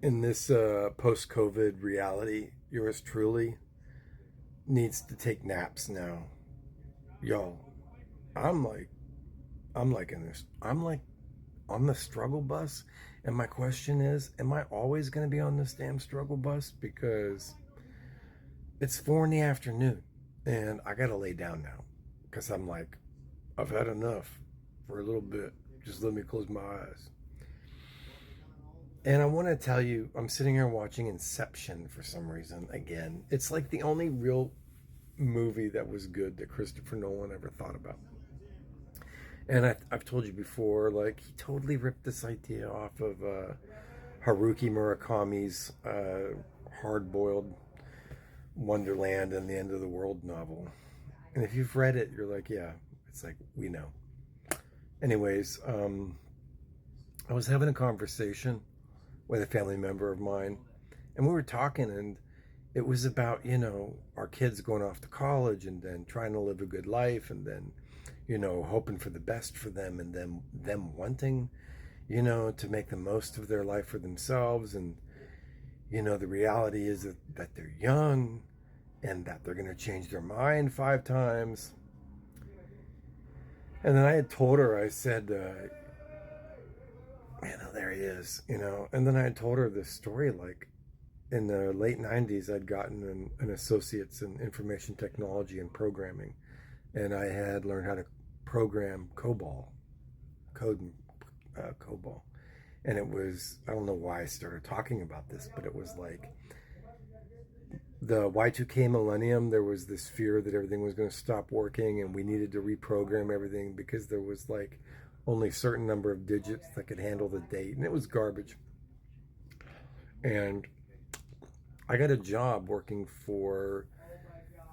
in this post-COVID reality, yours truly needs to take naps now. Yo, I'm like, I'm like on the struggle bus. And my question is, am I always going to be on this damn struggle bus? Because it's 4 in the afternoon and I got to lay down now because I'm like, I've had enough for a little bit. Just let me close my eyes. And I want to tell you, I'm sitting here watching Inception for some reason again. It's like the only real movie that was good that Christopher Nolan ever thought about. And I've told you before, like, he totally ripped this idea off of Haruki Murakami's Hard Boiled Wonderland and the End of the World novel. And if you've read it, you're like, yeah, it's like, we know. Anyways, I was having a conversation with a family member of mine, and we were talking, and it was about, our kids going off to college and then trying to live a good life and then, hoping for the best for them and then them wanting, to make the most of their life for themselves. And, the reality is that they're young and that they're going to change their mind 5 times. And then I had told her, I said, there he is, And then I had told her this story, like, in the late 90s, I'd gotten an associate's in information technology and programming. And I had learned how to program COBOL, code COBOL. And it was, I don't know why I started talking about this, but it was like the Y2K millennium, there was this fear that everything was going to stop working and we needed to reprogram everything because there was like only a certain number of digits that could handle the date. And it was garbage. And I got a job working for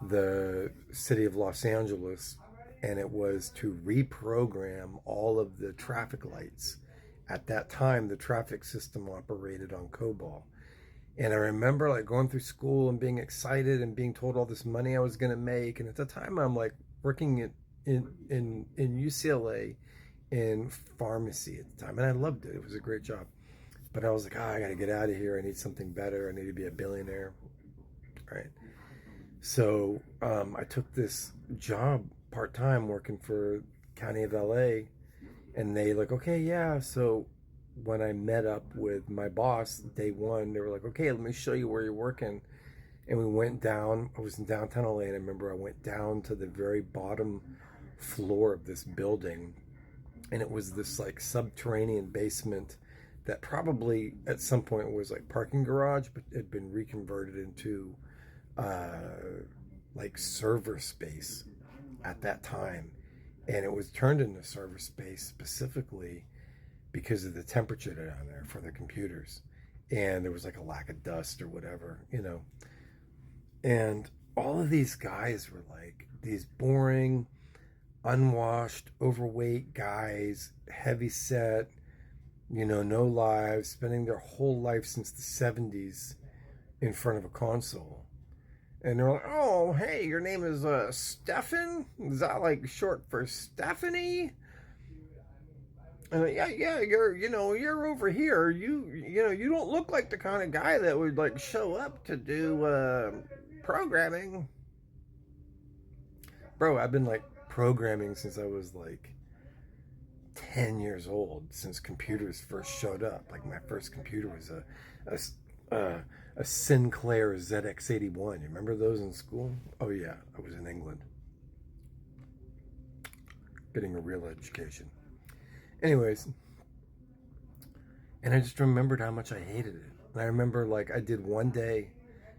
the city of Los Angeles, and it was to reprogram all of the traffic lights. At that time, the traffic system operated on COBOL. And I remember like going through school and being excited and being told all this money I was going to make. And at the time, I'm like working in UCLA in pharmacy at the time, and I loved it. It was a great job. But I was like, I got to get out of here. I need something better. I need to be a billionaire. Right. So I took this job part-time working for County of LA, and they like, okay, yeah. So when I met up with my boss day one, they were like, okay, let me show you where you're working. And we went down. I was in downtown LA, and I remember I went down to the very bottom floor of this building, and it was this like subterranean basement that probably at some point was like parking garage, but it had been reconverted into like server space at that time. And it was turned into server space specifically because of the temperature down there for the computers. And there was like a lack of dust or whatever, And all of these guys were like these boring, unwashed, overweight guys, heavy set, no lives, spending their whole life since the 70s in front of a console. And they're like, oh, hey, your name is Stefan? Is that like short for Stephanie? Yeah, you're over here. You don't look like the kind of guy that would like show up to do programming. Bro, I've been like programming since I was like 10 years old, since computers first showed up. Like my first computer was a Sinclair ZX81. You remember those in school? Oh yeah, I was in England getting a real education. Anyways, and I just remembered how much I hated it. And I remember like I did one day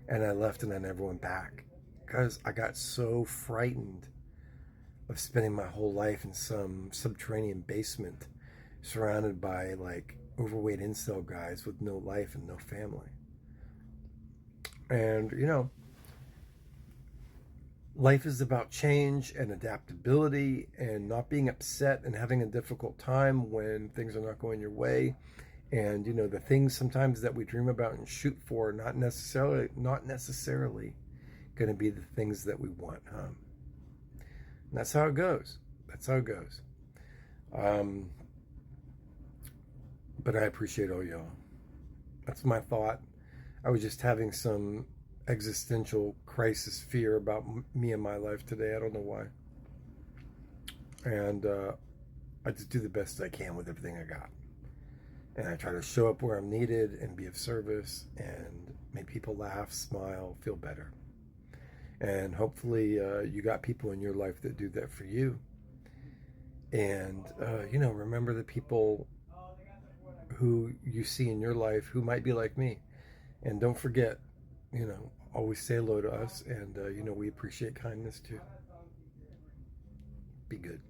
and I left and I never went back because I got so frightened of spending my whole life in some subterranean basement surrounded by like overweight incel guys with no life and no family. And life is about change and adaptability and not being upset and having a difficult time when things are not going your way. And the things sometimes that we dream about and shoot for are not necessarily going to be the things that we want, huh? And that's how it goes. But I appreciate all y'all. That's my thought. I was just having some existential crisis fear about me and my life today. I don't know why. And I just do the best I can with everything I got. And I try to show up where I'm needed and be of service and make people laugh, smile, feel better. And hopefully you got people in your life that do that for you. And, remember the people who you see in your life who might be like me. And don't forget, always say hello to us. And, we appreciate kindness too. Be good.